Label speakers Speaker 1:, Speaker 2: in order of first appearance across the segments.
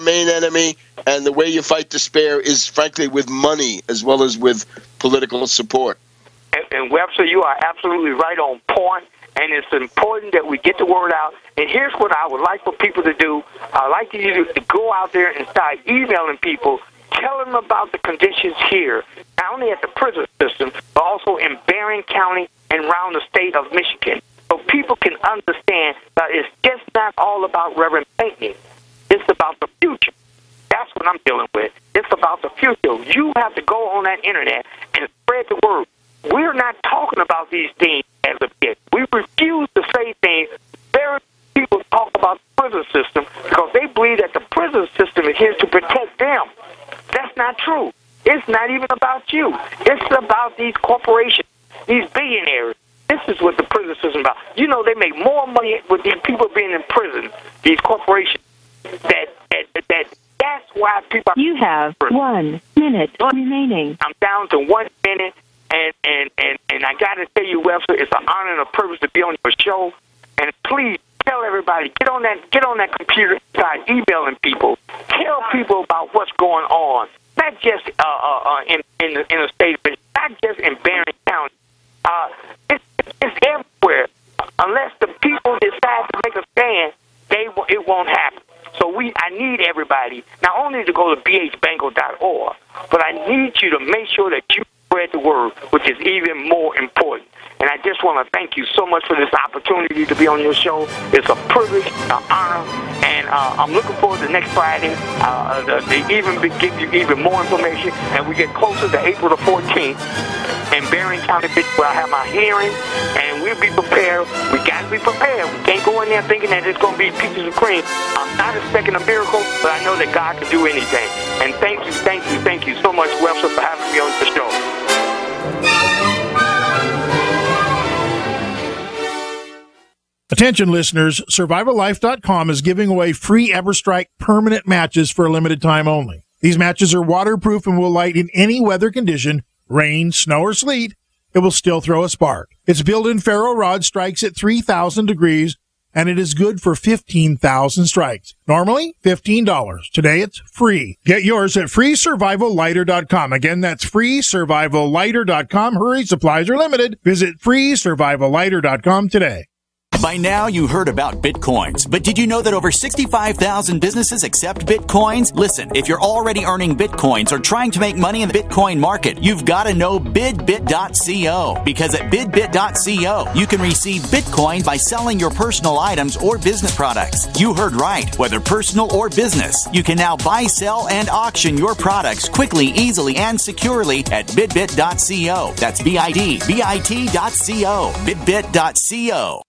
Speaker 1: main enemy, and the way you fight despair is, frankly, with money as well as with political support.
Speaker 2: And Webster, you are absolutely right on point, and it's important that we get the word out. And here's what I would like for people to do. I'd like you to go out there and start emailing people, tell them about the conditions here, not only at the prison system, but also in Barron County and around the state of Michigan, so people can understand that it's just not all about Reverend Pinckney. It's about the future. That's what I'm dealing with. It's about the future. You have to go on that internet and spread the word. We're not talking about these things as a bit. We refuse to say things. Very few people talk about the prison system because they believe that the prison system is here to protect them. That's not true. It's not even about you. It's about these corporations, these billionaires. This is what the prison system is about. You know, they make more money with these people being in prison, these corporations. That's why people are...
Speaker 3: You have 1 minute remaining.
Speaker 2: I'm down to 1 minute, and I got to tell you, Webster, it's an honor and a privilege to be on your show. And please tell everybody, get on that computer, start emailing people, tell people about what's going on, not just in the state, but not just in Barron County. It's everywhere. Unless the people decide to make a stand, it won't happen. So I need everybody, not only to go to bhbangle.org, but I need you to make sure that you spread the word, which is even more important. And I just want to thank you so much for this opportunity to be on your show. It's a privilege, an honor, and I'm looking forward to next Friday to give you even more information. And we get closer to April the 14th in Barron County, where I have my hearing, and we'll be prepared. We got to be prepared. We can't go in there thinking that it's going to be peaches and cream. I'm not expecting a miracle, but I know that God can do anything. And thank you so much, Webster, for having me on the show.
Speaker 4: Attention listeners, SurvivalLife.com is giving away free EverStrike permanent matches for a limited time only. These matches are waterproof and will light in any weather condition, rain, snow, or sleet. It will still throw a spark. Its built-in ferro rod strikes at 3,000 degrees, and it is good for 15,000 strikes. Normally, $15. Today, it's free. Get yours at freesurvivallighter.com. Again, that's freesurvivallighter.com. Hurry, supplies are limited. Visit freesurvivallighter.com today.
Speaker 5: By now, you heard about Bitcoins, but did you know that over 65,000 businesses accept Bitcoins? Listen, if you're already earning Bitcoins or trying to make money in the Bitcoin market, you've got to know bidbit.co, because at bidbit.co, you can receive Bitcoin by selling your personal items or business products. You heard right. Whether personal or business, you can now buy, sell, and auction your products quickly, easily, and securely at bidbit.co. That's bidbit.co. bidbit.co.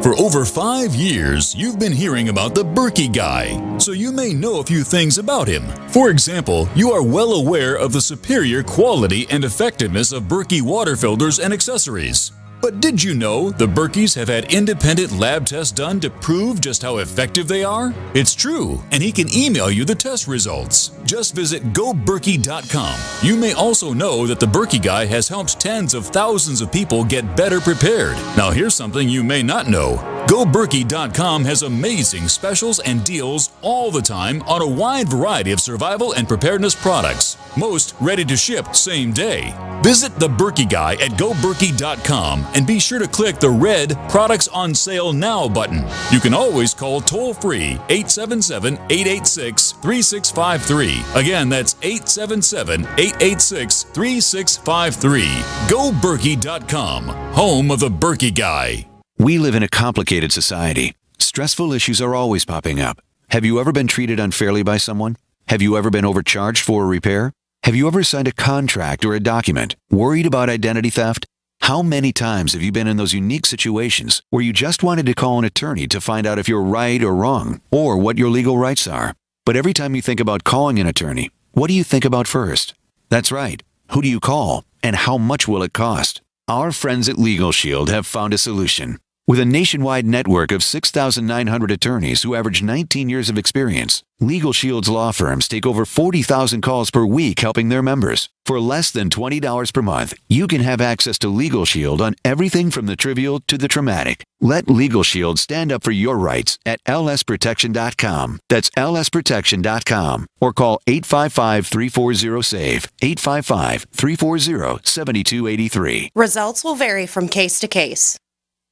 Speaker 6: For over 5 years, you've been hearing about the Berkey Guy, so you may know a few things about him. For example, you are well aware of the superior quality and effectiveness of Berkey water filters and accessories. But did you know the Berkeys have had independent lab tests done to prove just how effective they are? It's true, and he can email you the test results. Just visit goberkey.com. You may also know that the Berkey Guy has helped tens of thousands of people get better prepared. Now here's something you may not know. GoBerkey.com has amazing specials and deals all the time on a wide variety of survival and preparedness products, most ready to ship same day. Visit the Berkey Guy at GoBerkey.com and be sure to click the red Products on Sale Now button. You can always call toll-free 877-886-3653. Again, that's 877-886-3653. GoBerkey.com, home of the Berkey Guy.
Speaker 7: We live in a complicated society. Stressful issues are always popping up. Have you ever been treated unfairly by someone? Have you ever been overcharged for a repair? Have you ever signed a contract or a document worried about identity theft? How many times have you been in those unique situations where you just wanted to call an attorney to find out if you're right or wrong, or what your legal rights are? But every time you think about calling an attorney, what do you think about first? That's right. Who do you call, and how much will it cost? Our friends at Legal Shield have found a solution. With a nationwide network of 6,900 attorneys who average 19 years of experience, Legal Shield's law firms take over 40,000 calls per week helping their members. For less than $20 per month, you can have access to Legal Shield on everything from the trivial to the traumatic. Let Legal Shield stand up for your rights at lsprotection.com. That's lsprotection.com. Or call 855-340-SAVE, 855-340-7283.
Speaker 8: Results will vary from case to case.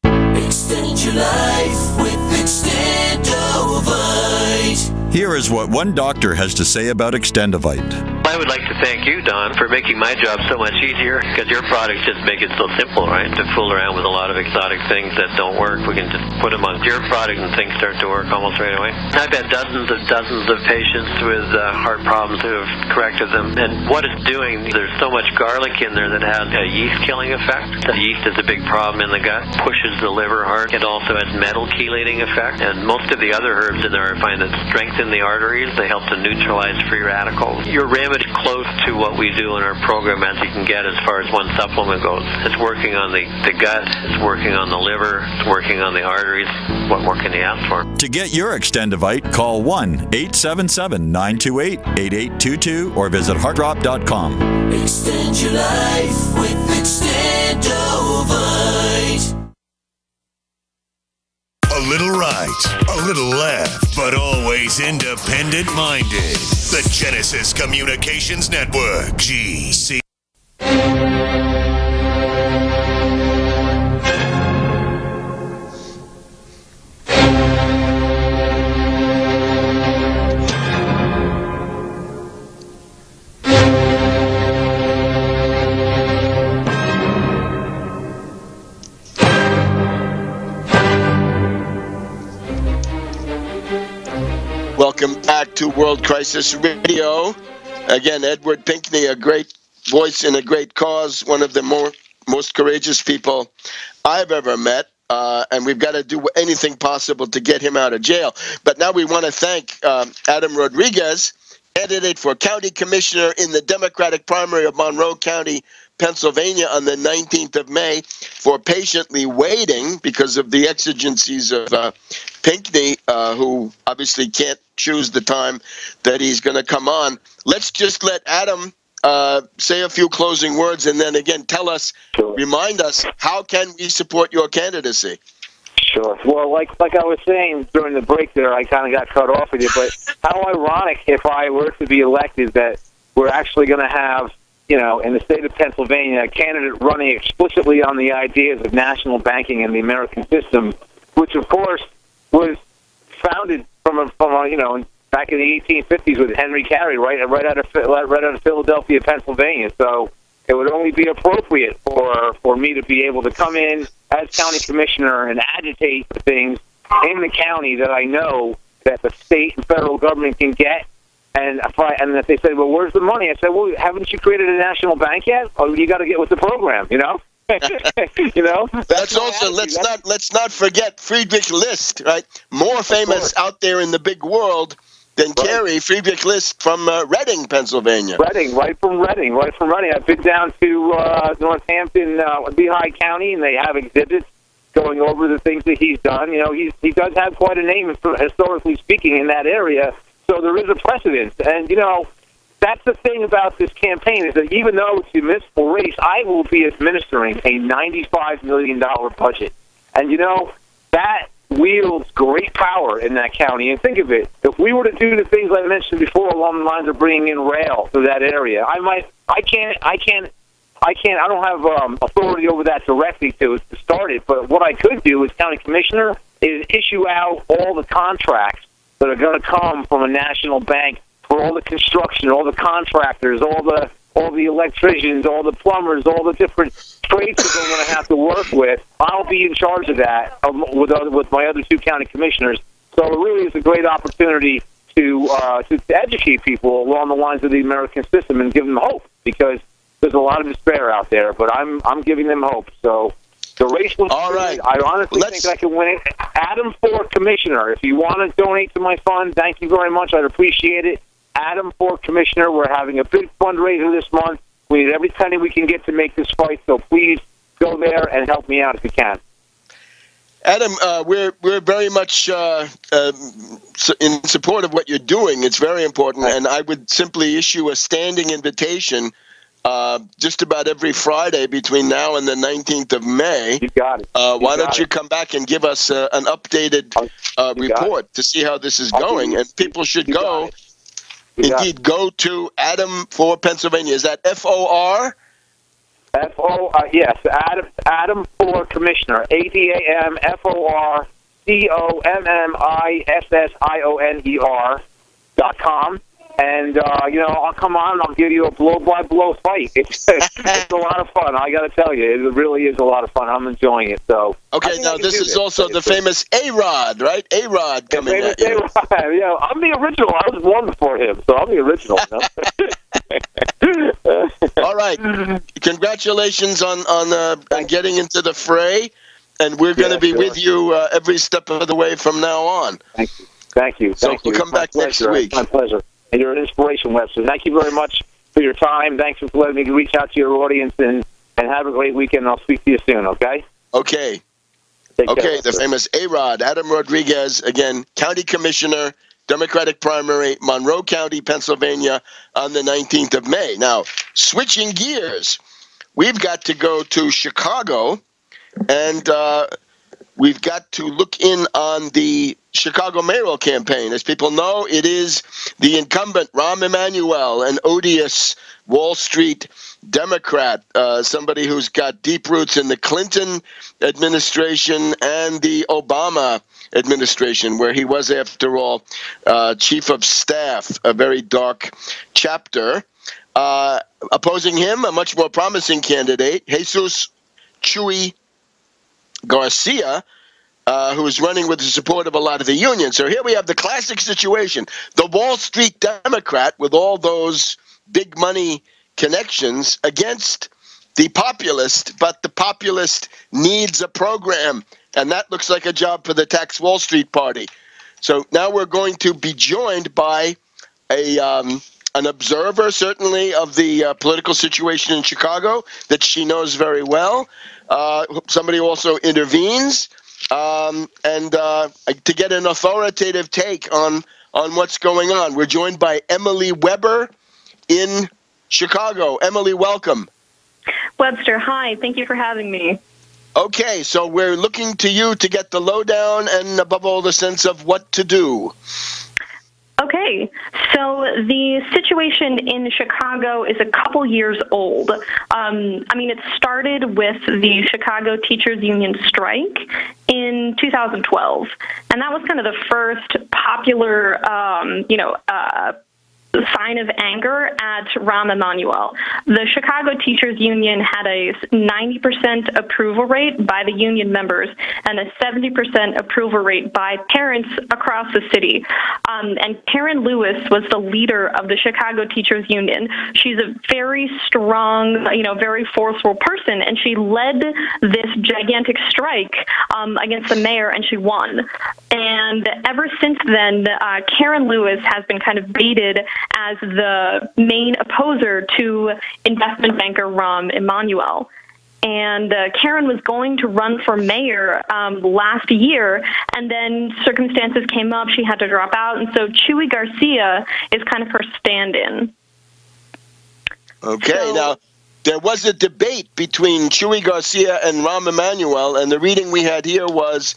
Speaker 9: Extend your life with Extendovite.
Speaker 10: Here is what one doctor has to say about Extendovite.
Speaker 11: I would like to thank you, Don, for making my job so much easier, because your products just make it so simple, right? To fool around with a lot of exotic things that don't work, we can just put them on your product and things start to work almost right away. I've had dozens of patients with heart problems who have corrected them, and what it's doing, there's so much garlic in there that has a yeast-killing effect. The yeast is a big problem in the gut, pushes the liver hard. It also has metal chelating effect, and most of the other herbs in there I find that strengthen the arteries. They help to neutralize free radicals. Your remedy close to what we do in our program as you can get as far as one supplement goes. It's working on the gut, it's working on the liver, it's working on the arteries. What more can you ask for?
Speaker 10: To get your Extendovite, call 1-877-928-8822 or visit heartdrop.com.
Speaker 9: Extend your life with Extendovite.
Speaker 12: A little right, a little left, but always independent-minded. The Genesis Communications Network, GC.
Speaker 1: Welcome back to World Crisis Radio. Again, Edward Pinkney, a great voice in a great cause, one of the most courageous people I've ever met, and we've got to do anything possible to get him out of jail. But now we want to thank Adam Rodriguez, candidate for county commissioner in the Democratic primary of Monroe County, Pennsylvania on the 19th of May, for patiently waiting because of the exigencies of Pinkney, who obviously can't choose the time that he's going to come on. Let's just let Adam say a few closing words, and then again tell us, remind us, how can we support your candidacy?
Speaker 2: Sure. Well, like I was saying during the break there, I kind of got cut off with you, but how ironic if I were to be elected that we're actually going to have, in the state of Pennsylvania, a candidate running explicitly on the ideas of national banking and the American system, which of course was founded from back in the 1850s with Henry Carey, right out of Philadelphia, Pennsylvania. So it would only be appropriate for me to be able to come in as county commissioner and agitate for things in the county that I know that the state and federal government can get. And if they said, well, where's the money? I said, well, haven't you created a national bank yet? Oh, you got to get with the program,
Speaker 1: That's also let's not forget Friedrich List, right? More famous out there in the big world than Carey. Friedrich List from Reading, Pennsylvania.
Speaker 2: Right from Reading. I've been down to Northampton, Lehigh County, and they have exhibits going over the things that he's done. He does have quite a name, historically speaking, in that area. So there is a precedent, and that's the thing about this campaign, is that even though it's a municipal race, I will be administering a $95 million budget. And, that wields great power in that county. And think of it, if we were to do the things I mentioned before along the lines of bringing in rail to that area, I don't have authority over that directly to start it, but what I could do as county commissioner is issue out all the contracts that are going to come from a national bank for all the construction, all the contractors, all the electricians, all the plumbers, all the different trades that they're going to have to work with. I'll be in charge of that with my other two county commissioners. So it really is a great opportunity to educate people along the lines of the American system and give them hope, because there's a lot of despair out there. But I'm giving them hope. So the race will. All right. I honestly think I can win it. Adam for commissioner. If you want to donate to my fund, thank you very much. I'd appreciate it. Adam for commissioner. We're having a big fundraiser this month. We need every penny we can get to make this fight. So please go there and help me out if you can.
Speaker 1: Adam, we're very much in support of what you're doing. It's very important, and I would simply issue a standing invitation just about every Friday between now and the 19th of May.
Speaker 2: You got it.
Speaker 1: Why don't you come back and give us an updated report to see how this is going? And people should go, indeed, go to Adam for Pennsylvania. Is that FOR?
Speaker 2: Yes, Adam for Commissioner, ADAMFORCOMMISSIONER.com. And, I'll come on and I'll give you a blow-by-blow fight. It's a lot of fun, I got to tell you. It really is a lot of fun. I'm enjoying it. So.
Speaker 1: Okay, now this is also the famous A-Rod, right? A-Rod coming at you.
Speaker 2: Yeah, I'm the original. I was born before him, so I'm the original.
Speaker 1: All right. Congratulations on getting into the fray, and we're going to be with you every step of the way from now on.
Speaker 2: Thank you.
Speaker 1: So we'll come back next week.
Speaker 2: My pleasure. And you're an inspiration, Webster. Thank you very much for your time. Thanks for letting me reach out to your audience, and have a great weekend. I'll speak to you soon, okay?
Speaker 1: Okay.
Speaker 2: Care,
Speaker 1: the famous A-Rod, Adam Rodriguez, again, County Commissioner, Democratic primary, Monroe County, Pennsylvania, on the 19th of May. Now, switching gears, we've got to go to Chicago, and we've got to look in on the Chicago mayoral campaign. As people know, it is the incumbent, Rahm Emanuel, an odious Wall Street Democrat, somebody who's got deep roots in the Clinton administration and the Obama administration, where he was, after all, chief of staff, a very dark chapter. Opposing him, a much more promising candidate, Jesus Chuy Garcia, who is running with the support of a lot of the unions. So here we have the classic situation. The Wall Street Democrat with all those big money connections against the populist, but the populist needs a program, and that looks like a job for the Tax Wall Street Party. So now we're going to be joined by an observer, certainly, of the political situation in Chicago that she knows very well, somebody who also intervenes, and to get an authoritative take on what's going on. We're joined by Emily Weber in Chicago. Emily, welcome.
Speaker 13: Webster, hi. Thank you for having me.
Speaker 1: Okay, so we're looking to you to get the lowdown and, above all, the sense of what to do.
Speaker 13: Okay, so the situation in Chicago is a couple years old. It started with the Chicago Teachers Union strike in 2012, and that was kind of the first popular, sign of anger at Rahm Emanuel. The Chicago Teachers Union had a 90% approval rate by the union members and a 70% approval rate by parents across the city. And Karen Lewis was the leader of the Chicago Teachers Union. She's a very strong, very forceful person, and she led this gigantic strike against the mayor, and she won. And ever since then, Karen Lewis has been kind of baited as the main opposer to investment banker Rahm Emanuel. And Karen was going to run for mayor last year, and then circumstances came up. She had to drop out, and so Chuy Garcia is kind of her stand-in.
Speaker 1: Okay, now, there was a debate between Chuy Garcia and Rahm Emanuel, and the reading we had here was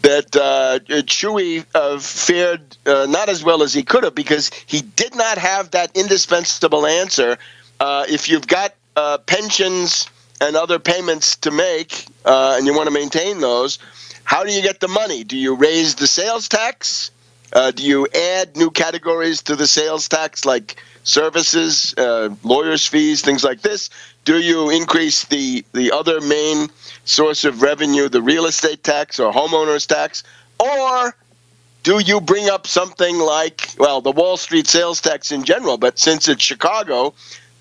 Speaker 1: that Chuy fared not as well as he could have, because he did not have that indispensable answer. If you've got pensions and other payments to make, and you want to maintain those, how do you get the money? Do you raise the sales tax? Do you add new categories to the sales tax, like services, lawyers' fees, things like this? Do you increase the other main source of revenue, the real estate tax or homeowners tax? Or do you bring up something like, well, the Wall Street sales tax in general, but since it's Chicago,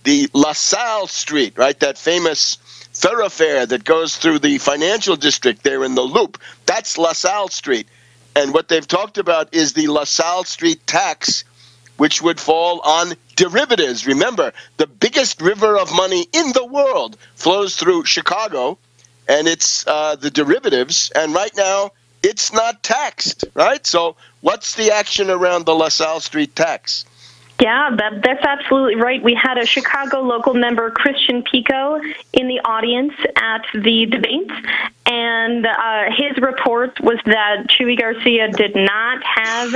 Speaker 1: the LaSalle Street, right, that famous thoroughfare that goes through the financial district there in the Loop, that's LaSalle Street. And what they've talked about is the LaSalle Street tax, which would fall on derivatives. Remember, the biggest river of money in the world flows through Chicago, and it's the derivatives. And right now, it's not taxed, right? So what's the action around the LaSalle Street tax?
Speaker 13: Yeah, that's absolutely right. We had a Chicago local member, Christian Pico, in the audience at the debates, and his report was that Chuy Garcia did not have